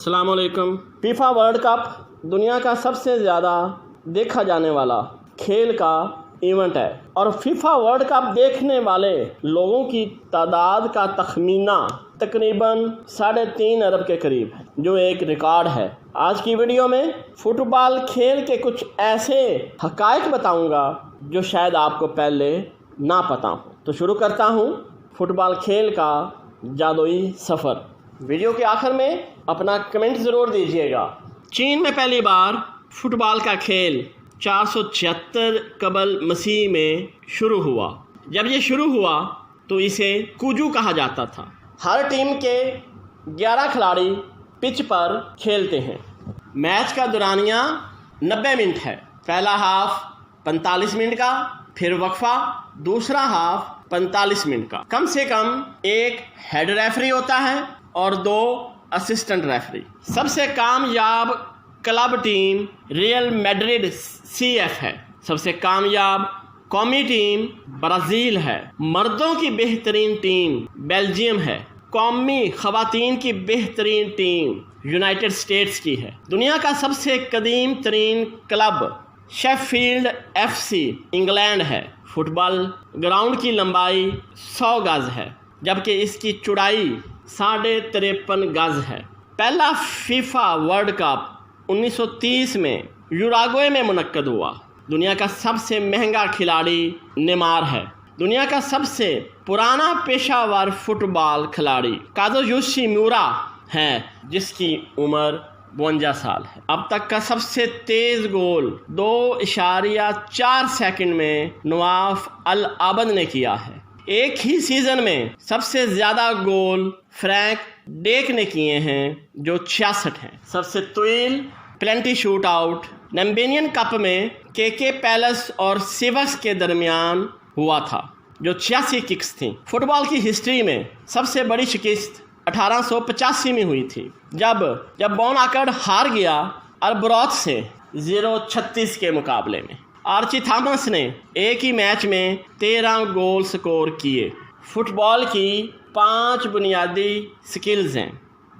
السلام علیکم۔ FIFA world cup دنیا کا سب سے زیادہ دیکھا جانے والا کھیل کا ایونٹ ہے اور فیفا ورلڈ کپ دیکھنے والے لوگوں کی تعداد کا تخمینہ تقریباً 3.5 ارب کے قریب ہے، جو ایک ریکارڈ ہے۔ آج کی ویڈیو میں فٹ بال کھیل کے کچھ ایسے حقائق بتاؤں گا جو شاید آپ کو پہلے نہ پتہ ہو۔ تو شروع کرتا ہوں فٹ بال کھیل کا جادوئی سفر۔ ویڈیو کے آخر میں اپنا کمنٹ ضرور دیجیے گا۔ چین میں پہلی بار فٹ بال کا کھیل 476 قبل مسیح میں شروع ہوا۔ جب یہ شروع ہوا تو اسے کوجو کہا جاتا تھا۔ ہر ٹیم کے 11 کھلاڑی پچ پر کھیلتے ہیں۔ میچ کا دورانیہ 90 منٹ ہے۔ پہلا ہاف 45 منٹ کا، پھر وقفہ، دوسرا ہاف 45 منٹ کا۔ کم سے کم ایک ہیڈ ریفری ہوتا ہے اور 2 اسسٹنٹ ریفری۔ سب سے کامیاب club team real Madrid CF ہے۔ سب سے کامیاب قومی ٹیم برازیل ہے۔ مردوں کی بہترین ٹیم بیلجیم ہے۔ قومی خواتین کی بہترین ٹیم یونائٹڈ اسٹیٹس کی ہے۔ دنیا کا سب سے قدیم ترین کلب شیفیلڈ FC انگلینڈ ہے۔ فٹ بال گراؤنڈ کی لمبائی 100 گز ہے، جبکہ اس کی چوڑائی 53.5 گز ہے۔ پہلا فیفا ورلڈ کپ 1930 میں یوراگوئے میں منعقد ہوا۔ دنیا کا سب سے مہنگا کھلاڑی نیمار ہے۔ دنیا کا سب سے پرانا پیشہ ور فٹ بال کھلاڑی کازویوشی میورا ہے، جس کی عمر 52 سال ہے۔ اب تک کا سب سے تیز گول 2.4 سیکنڈ میں نواف العابد نے کیا ہے۔ ایک ہی سیزن میں سب سے زیادہ گول فرینک ڈیک نے کیے ہیں، جو 66 ہیں۔ سب سے طویل پلنٹی شوٹ آؤٹ نمبینین کپ میں KK پیلس اور سیوکس کے درمیان ہوا تھا، جو 86 ککس تھیں۔ فٹ بال کی ہسٹری میں سب سے بڑی شکست 1885 میں ہوئی تھی، جب بون آکڑ ہار گیا البروت سے 0-36 کے مقابلے میں۔ آرچی تھامس نے ایک ہی میچ میں 13 گول سکور کیے۔ فٹ بال کی 5 بنیادی سکلز ہیں: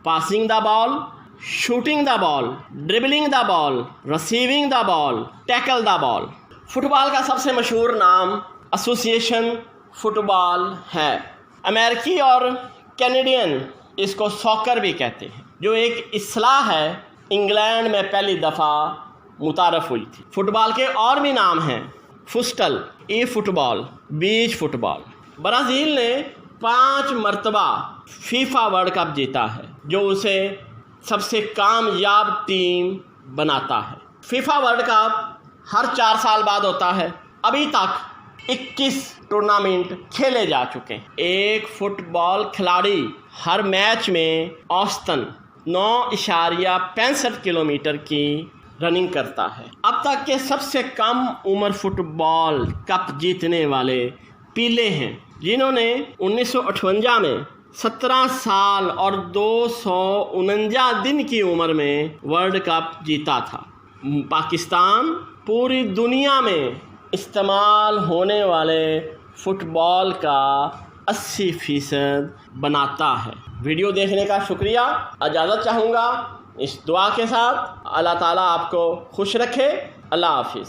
passing the ball, shooting the ball, dribbling the ball, receiving the ball, tackle the ball. Football کا سب سے مشہور نام ایسوسیشن فٹ بال ہے۔ امریکی اور کینیڈین اس کو ساکر بھی کہتے ہیں، جو ایک اصطلاح ہے انگلینڈ میں پہلی دفعہ متعارف ہوئی تھی۔ فٹ بال کے اور بھی نام ہیں: فسٹل، فٹ بال، بیچ فٹ بال۔ برازیل نے 5 مرتبہ فیفا ورلڈ کپ جیتا ہے، جو اسے سب سے کامیاب ٹیم بناتا ہے۔ فیفا ورلڈ کپ ہر 4 سال بعد ہوتا ہے۔ ابھی تک 21 ٹورنامنٹ کھیلے جا چکے ہیں۔ ایک فٹ بال کھلاڑی ہر میچ میں اوسطاً 9.65 کلومیٹر کی رننگ کرتا ہے۔ اب تک کے سب سے کم عمر فٹ بال کپ جیتنے والے پیلے ہیں، جنہوں نے 1958 میں 17 سال اور 249 دن کی عمر میں ورلڈ کپ جیتا تھا۔ پاکستان پوری دنیا میں استعمال ہونے والے فٹ بال کا 80% بناتا ہے۔ ویڈیو دیکھنے کا شکریہ۔ اجازت چاہوں گا اس دعا کے ساتھ، اللہ تعالیٰ آپ کو خوش رکھے۔ اللہ حافظ۔